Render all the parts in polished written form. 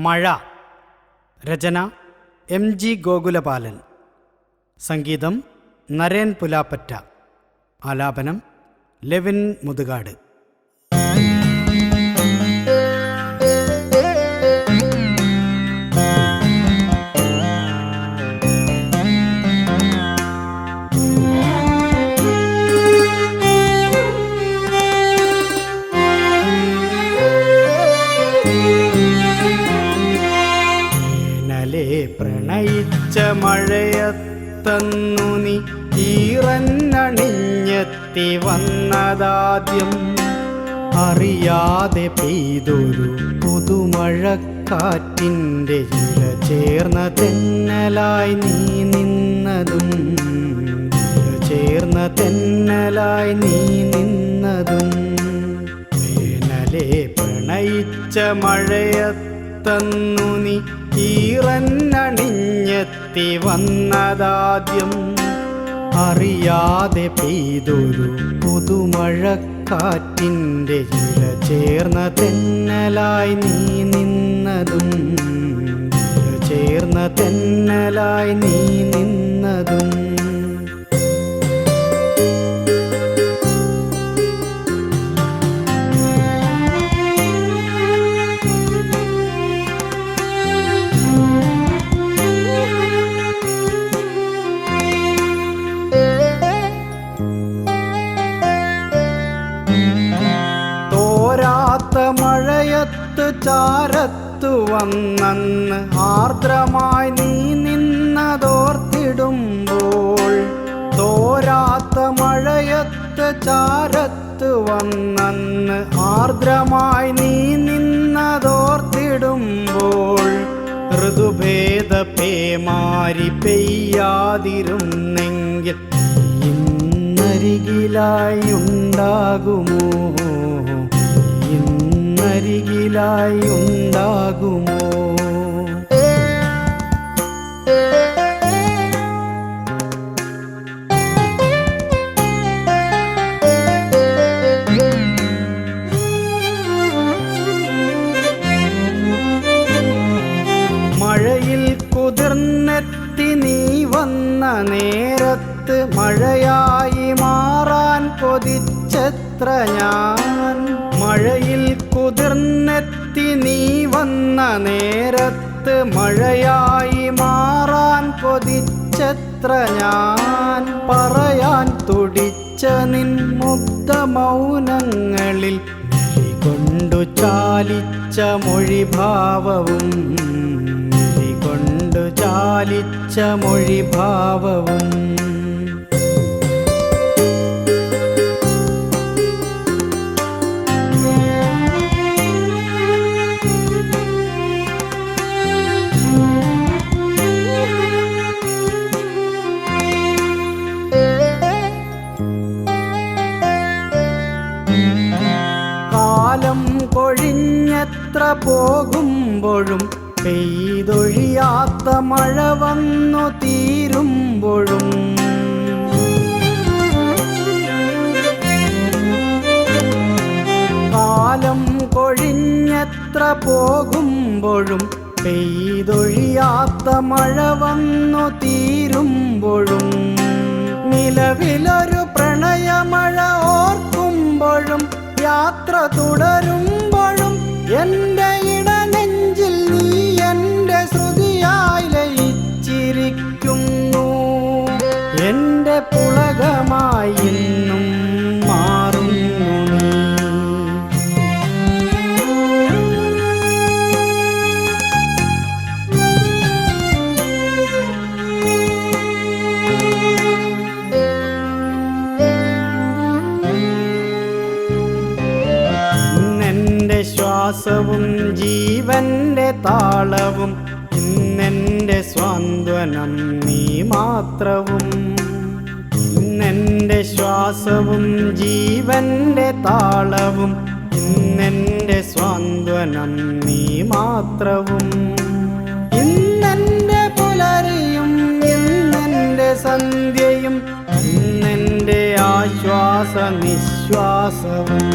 മഴ. രചന MG ഗോകുലപാലൻ. സംഗീതം നരേൻ പുലാപ്പറ്റ. ആലാപനം ലെവിൻ മുതുകാട്. പ്രണയിച്ച മഴയത്തന്നു നീ ഈറന്നണിഞ്ഞെത്തി വന്നതാദ്യം. അറിയാതെ പെയ്തൊരു പുതുമഴക്കാറ്റിൻ്റെ ഇല ചേർന്ന തെന്നലായി നീ നിന്നതും, ഇല ചേർന്ന തെന്നലായി നീ നിന്നതും. വേനലേ പ്രണയിച്ച മഴയത്തന്നു നീ ഈറന്നണിഞ്ഞെത്തി വന്നതാദ്യം. അറിയാതെ പെയ്തൊരു പുതുമഴക്കാറ്റിൻ്റെ ഇല ചേർന്ന തെന്നലായി നീ നിന്നതും, ഇല ചേർന്ന തെന്നലായി നീ നിന്നതും. മഴയത്ത് ചാരത്തു വന്നന്ന് ആർദ്രമായി നീ നിന്നതോർത്തിടുമ്പോൾ, തോരാത്ത മഴയത്ത് ചാരത്തു വന്നന്ന് ആർദ്രമായി നീ നിന്നതോർത്തിടുമ്പോൾ, ഋതുഭേദ പേമാരി പെയ്യാതിരുന്നെങ്കിൽ ഇന്നരികിലായി ഉണ്ടാകുമോ, ഇന്നരികിലായി ഉണ്ടാകുമോ. മഴയിൽ കുതിർന്നെത്തി നീ വന്ന നേരത്ത് മഴയായി മാറാൻ കൊതിച്ചെത്ര ഞാൻ. മഴയിൽ കുതിർന്നെത്തി നീ വന്ന നേരത്ത് മഴയായി മാറാൻ കൊതിച്ചെത്ര ഞാൻ. പറയാൻ തുടിച്ച നിൻ മുഗ്ധ മൗനങ്ങളിൽ കൊണ്ടു ചാലിച്ച മൊഴിഭാവവും, കൊണ്ടു ചാലിച്ച മൊഴിഭാവവും. കാലം കൊഴിഞ്ഞെത്ര പോകുമ്പോഴും പെയ്തൊഴിയാത്ത മഴ വന്നു തീരുമ്പോഴും, കാലം കൊഴിഞ്ഞെത്ര പോകുമ്പോഴും പെയ്തൊഴിയാത്ത മഴ വന്നു തീരുമ്പോഴും, നിലവിലൊരു പ്രണയമഴ ഓർക്കുമ്പോഴും യാത്ര തുടരുമ്പോഴും എൻ്റെ ഇടനെഞ്ചിൽ നീ എൻ്റെ ശ്രുതിയായി ലയിച്ചിരിക്കുന്നു. എൻ്റെ പുളകമായി ഇന്നും മാറുന്നു നീ. ശ്വാസവും ജീവന്റെ താളവും ഇന്നെൻ്റെ സ്വാന്തനം നീ മാത്രവും. ഇന്നെൻ്റെ ശ്വാസവും ജീവന്റെ താളവും ഇന്നെൻ്റെ സ്വാന്തനം നീ മാത്രവും. ഇന്നെൻ്റെ പുലരിയും ഇന്നെൻ്റെ സന്ധ്യയും ഇന്നെൻ്റെ ആശ്വാസ നിശ്വാസവും.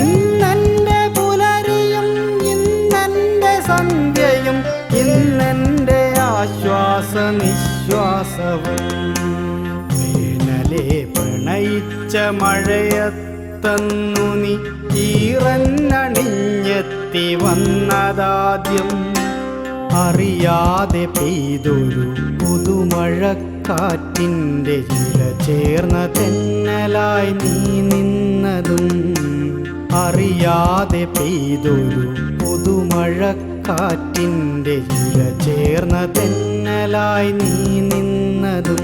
ഇന്നെൻ്റെ പുലരിയും ഇന്നെൻ്റെ സന്ധ്യയും ഇന്നെൻ്റെ ആശ്വാസ നിശ്വാസവും. വേനലെ പ്രണയിച്ച മഴയത്തന്നു നീ ഈറന്നണിഞ്ഞെത്തി വന്നതാദ്യം. അറിയാതെ പെയ്തൊരു പുതുമഴക്കാറ്റിൻ്റെ ചില ചേർന്ന തെന്നലായി നീ നിന്നതും. അറിയാതെ പെയ്തൊരു പുതുമഴക്കാറ്റിൻ്റെ ചില ചേർന്ന തെന്നലായി നീ നിന്നതും.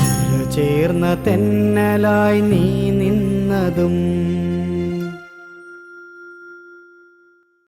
ചില ചേർന്ന തെന്നലായി നീ നിന്നതും.